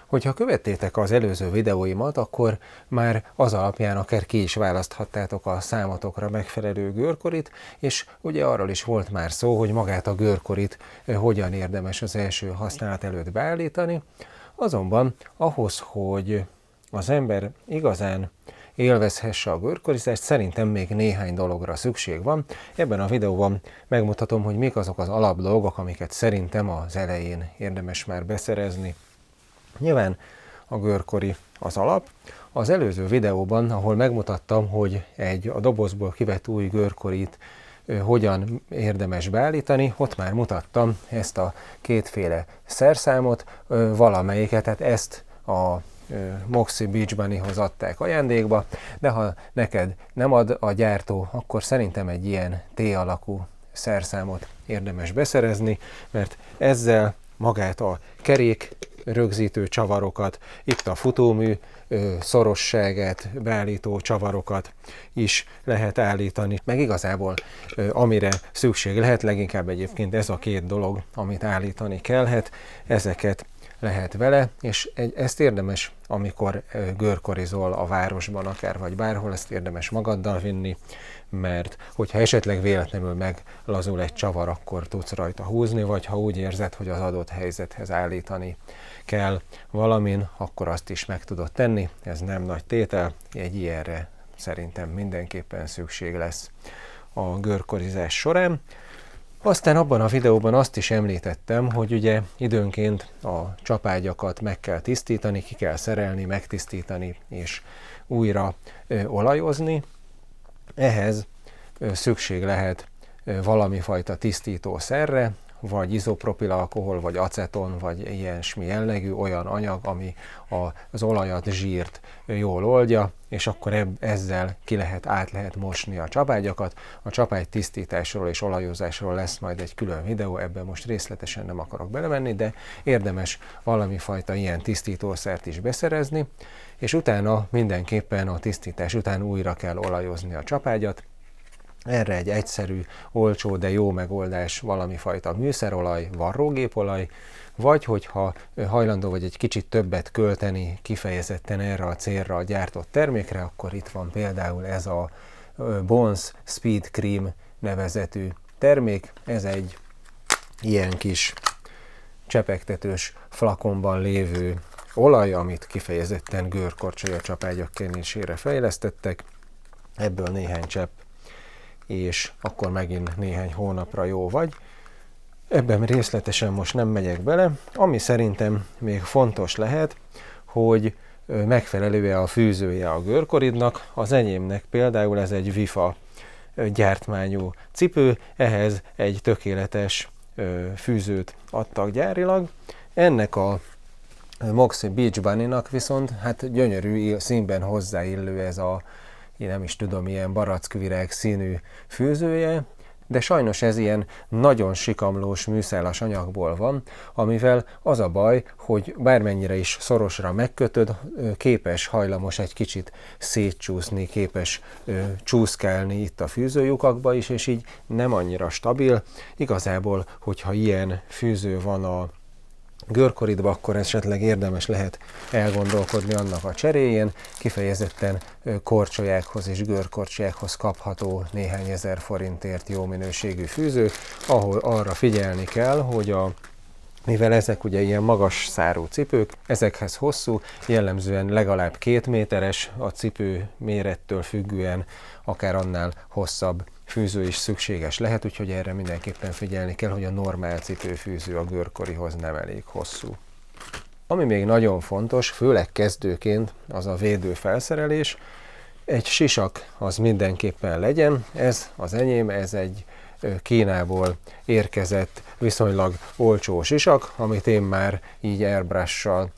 Hogyha követtétek az előző videóimat, akkor már az alapján akár ki is választhattátok a számotokra megfelelő görkorit, és ugye arról is volt már szó, hogy magát a görkorit hogyan érdemes az első használat előtt beállítani. Azonban ahhoz, hogy az ember igazán élvezhesse a görkorizást, szerintem még néhány dologra szükség van. Ebben a videóban megmutatom, hogy mik azok az alapdolgok, amiket szerintem az elején érdemes már beszerezni. Nyilván a görkori az alap. Az előző videóban, ahol megmutattam, hogy a dobozból kivett új görkorit hogyan érdemes beállítani, ott már mutattam ezt a kétféle szerszámot, valamelyiket, tehát ezt a Moxie Beach Bunnyhoz adták ajándékba, de ha neked nem ad a gyártó, akkor szerintem egy ilyen T-alakú szerszámot érdemes beszerezni, mert ezzel magát a kerék rögzítő csavarokat, itt a futómű szorosságát beállító csavarokat is lehet állítani, meg igazából amire szükség lehet, leginkább egyébként ez a két dolog, amit állítani kellhet, ezeket lehet vele, és ezt érdemes, amikor görkorizol a városban akár, vagy bárhol, ezt érdemes magaddal vinni, mert hogyha esetleg véletlenül meglazul egy csavar, akkor tudsz rajta húzni, vagy ha úgy érzed, hogy az adott helyzethez állítani kell valamin, akkor azt is meg tudod tenni, ez nem nagy tétel, egy ilyenre szerintem mindenképpen szükség lesz a görkorizás során. Aztán abban a videóban azt is említettem, hogy ugye időnként a csapágyakat meg kell tisztítani, ki kell szerelni, megtisztítani és újra olajozni. Ehhez szükség lehet valami fajta tisztítószerre, vagy izopropilalkohol, vagy aceton, vagy ilyesmi jellegű olyan anyag, ami az olajat, zsírt jól oldja, és akkor ezzel át lehet mosni a csapágyakat. A csapágy tisztításról és olajozásról lesz majd egy külön videó, ebben most részletesen nem akarok belemenni, de érdemes valami fajta ilyen tisztítószert is beszerezni, és utána mindenképpen a tisztítás után újra kell olajozni a csapágyat. Erre egy egyszerű, olcsó, de jó megoldás valami fajta műszerolaj, varrógépolaj, vagy hogyha hajlandó vagy egy kicsit többet költeni kifejezetten erre a célra a gyártott termékre, akkor itt van például ez a Bones Speed Cream nevezetű termék. Ez egy ilyen kis csepegtetős flakonban lévő olaj, amit kifejezetten görkorcsolya csapágyak kenésére fejlesztettek. Ebből néhány csepp, és akkor megint néhány hónapra jó vagy. Ebben részletesen most nem megyek bele. Ami szerintem még fontos lehet, hogy megfelelő a fűzője a görkoridnak. Az enyémnek például ez egy Vifa gyártmányú cipő, ehhez egy tökéletes fűzőt adtak gyárilag. Ennek a Moxie Beach Bunnynak viszont hát gyönyörű színben hozzáillő ez a, én nem is tudom, ilyen barackvirág színű fűzője, de sajnos ez ilyen nagyon sikamlós műszálas anyagból van, amivel az a baj, hogy bármennyire is szorosra megkötöd, hajlamos egy kicsit szétcsúszni, képes csúszkálni itt a fűzőlyukakba is, és így nem annyira stabil. Igazából, hogyha ilyen fűző van a görkoridba, akkor esetleg érdemes lehet elgondolkodni annak a cseréjén. Kifejezetten korcsolyákhoz és görkorcsolyákhoz kapható néhány ezer forintért jó minőségű fűző, ahol arra figyelni kell, hogy mivel ezek ugye ilyen magas szárú cipők, ezekhez hosszú, jellemzően legalább 2 méteres, a cipő mérettől függően akár annál hosszabb fűző is szükséges lehet, úgyhogy erre mindenképpen figyelni kell, hogy a normál cipőfűző a görkorihoz nem elég hosszú. Ami még nagyon fontos, főleg kezdőként, az a védőfelszerelés. Egy sisak az mindenképpen legyen, ez az enyém, ez egy Kínából érkezett viszonylag olcsó sisak, amit én már így airbrush-sal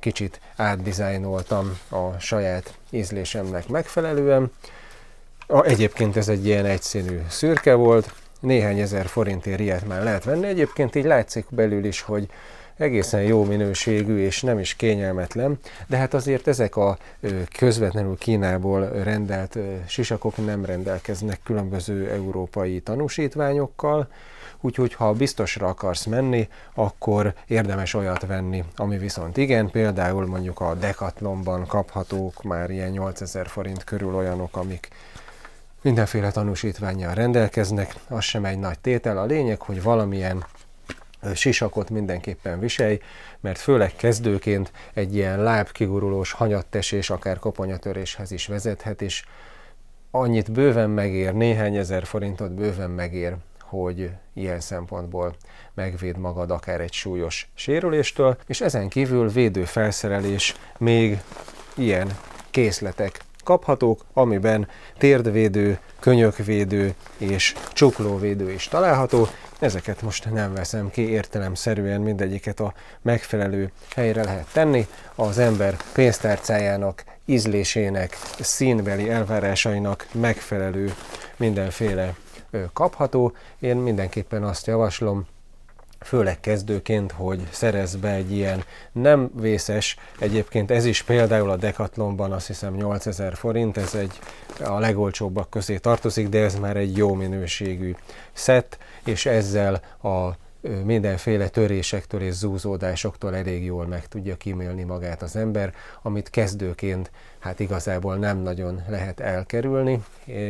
kicsit átdizájnoltam a saját ízlésemnek megfelelően. Egyébként ez egy ilyen egyszínű szürke volt, néhány ezer forintért ilyet már lehet venni. Egyébként így látszik belül is, hogy egészen jó minőségű és nem is kényelmetlen, de hát azért ezek a közvetlenül Kínából rendelt sisakok nem rendelkeznek különböző európai tanúsítványokkal, úgyhogy ha biztosra akarsz menni, akkor érdemes olyat venni, ami viszont igen, például mondjuk a Decathlonban kaphatók már ilyen 8000 forint körül olyanok, amik mindenféle tanúsítvánnyal rendelkeznek, az sem egy nagy tétel. A lényeg, hogy valamilyen sisakot mindenképpen viselj, mert főleg kezdőként egy ilyen lábkigurulós hanyattesés akár koponyatöréshez is vezethet, és annyit bőven megér, néhány ezer forintot bőven megér, hogy ilyen szempontból megvéd magad akár egy súlyos sérüléstől, és ezen kívül védőfelszerelés még ilyen készletek kaphatók, amiben térdvédő, könyökvédő és csuklóvédő is található. Ezeket most nem veszem ki, értelemszerűen mindegyiket a megfelelő helyre lehet tenni. Az ember pénztárcájának, ízlésének, színbeli elvárásainak megfelelő mindenféle kapható. Én mindenképpen azt javaslom, főleg kezdőként, hogy szerezz be egy ilyen nem vészes, egyébként ez is például a Decathlonban azt hiszem 8000 forint, ez a legolcsóbbak közé tartozik, de ez már egy jó minőségű szett, és ezzel a mindenféle törésektől és zúzódásoktól elég jól meg tudja kímélni magát az ember, amit kezdőként hát igazából nem nagyon lehet elkerülni.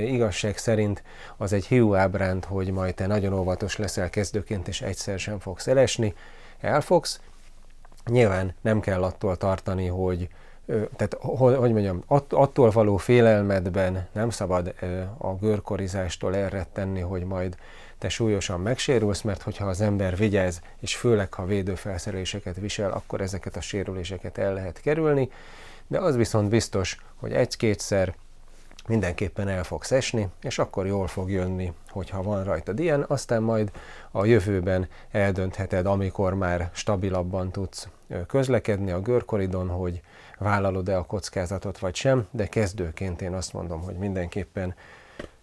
Igazság szerint az egy hiú ábránd, hogy majd te nagyon óvatos leszel kezdőként, és egyszer sem fogsz elesni, elfogsz. Nyilván nem kell attól tartani, hogy attól való félelmedben nem szabad a görkorizástól elrettenni, hogy majd te súlyosan megsérülsz, mert hogyha az ember vigyáz, és főleg ha védőfelszereléseket visel, akkor ezeket a sérüléseket el lehet kerülni, de az viszont biztos, hogy egy-kétszer mindenképpen el fogsz esni, és akkor jól fog jönni, hogyha van rajtad ilyen, aztán majd a jövőben eldöntheted, amikor már stabilabban tudsz közlekedni a görkoridon, hogy vállalod-e a kockázatot vagy sem, de kezdőként én azt mondom, hogy mindenképpen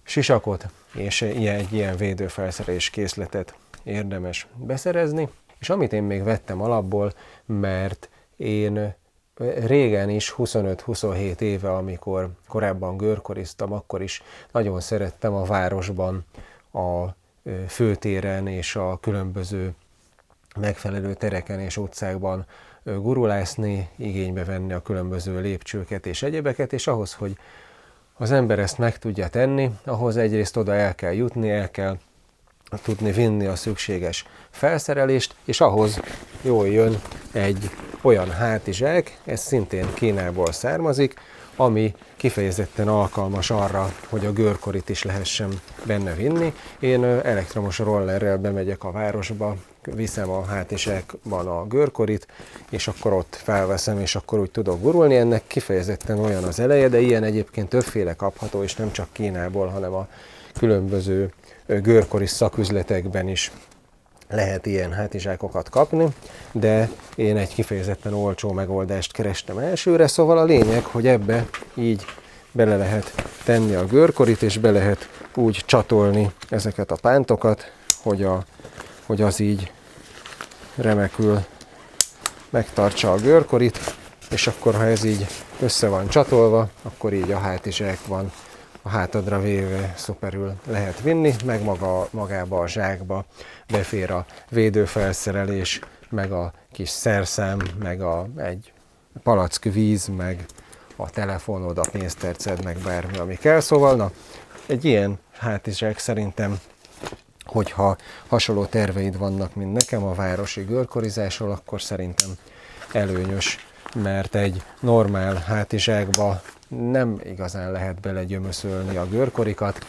sisakot és egy ilyen védőfelszerelés készletet érdemes beszerezni. És amit én még vettem alapból, mert én régen is, 25-27 éve, amikor korábban görkoriztam, akkor is nagyon szerettem a városban, a főtéren és a különböző megfelelő tereken és utcákban gurulászni, igénybe venni a különböző lépcsőket és egyebeket, és ahhoz, hogy az ember ezt meg tudja tenni, ahhoz egyrészt oda el kell jutni, el kell tudni vinni a szükséges felszerelést, és ahhoz jól jön egy olyan hátizsák, ez szintén Kínából származik, ami kifejezetten alkalmas arra, hogy a görkorit is lehessen benne vinni. Én elektromos rollerrel bemegyek a városba, viszem a hátizsákban a görkorit, és akkor ott felveszem, és akkor úgy tudok gurulni. Ennek kifejezetten olyan az eleje, de ilyen egyébként többféle kapható, és nem csak Kínából, hanem a különböző görkoris szaküzletekben is lehet ilyen hátizsákokat kapni, de én egy kifejezetten olcsó megoldást kerestem elsőre, szóval a lényeg, hogy ebbe így bele lehet tenni a görkorit, és be lehet úgy csatolni ezeket a pántokat, hogy az így remekül megtartsa a görkorit, és akkor, ha ez így össze van csatolva, akkor így a hátizsákban a hátadra véve szuperül lehet vinni, meg magába a zsákba befér a védőfelszerelés, meg a kis szerszám, meg egy palack víz, meg a telefonod, a pénztárcád, meg bármi, ami kell. Szóval na, egy ilyen hátizsák szerintem, hogyha hasonló terveid vannak, mint nekem a városi görkorizásról, akkor szerintem előnyös, mert egy normál hátizsákba nem igazán lehet belegyömöszölni a görkorikat,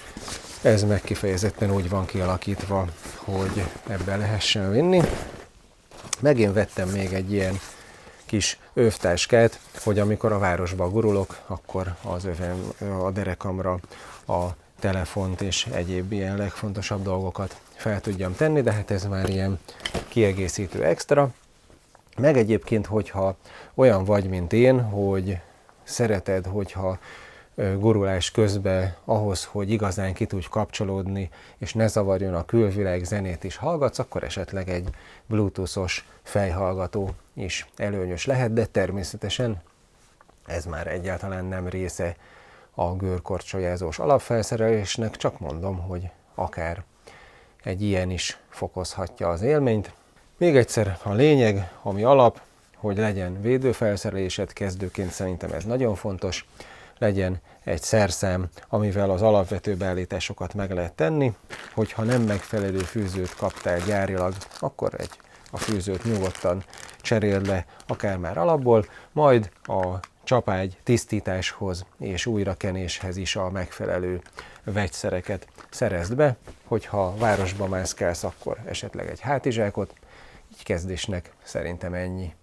ez meg kifejezetten úgy van kialakítva, hogy ebbe lehessen vinni. Megint vettem még egy ilyen kis övtáskát, hogy amikor a városba gurulok, akkor az övem, a derekamra a telefont és egyéb ilyen legfontosabb dolgokat fel tudjam tenni, de hát ez már ilyen kiegészítő extra. Meg egyébként, hogyha olyan vagy, mint én, hogy szereted, hogyha gurulás közben ahhoz, hogy igazán ki tudj kapcsolódni, és ne zavarjon a külvilág, zenét is hallgatsz, akkor esetleg egy bluetoothos fejhallgató is előnyös lehet, de természetesen ez már egyáltalán nem része a görkorcsolyázós alapfelszerelésnek, csak mondom, hogy akár egy ilyen is fokozhatja az élményt. Még egyszer a lényeg, ami alap, hogy legyen védőfelszerelésed, kezdőként szerintem ez nagyon fontos, legyen egy szerszám, amivel az alapvető beállításokat meg lehet tenni, hogyha nem megfelelő fűzőt kaptál gyárilag, akkor a fűzőt nyugodtan cseréld le, akár már alapból, majd a csapágy tisztításhoz és újrakenéshez is a megfelelő vegyszereket szerezd be, hogyha városba mászkálsz, akkor esetleg egy hátizsákot, így kezdésnek szerintem ennyi.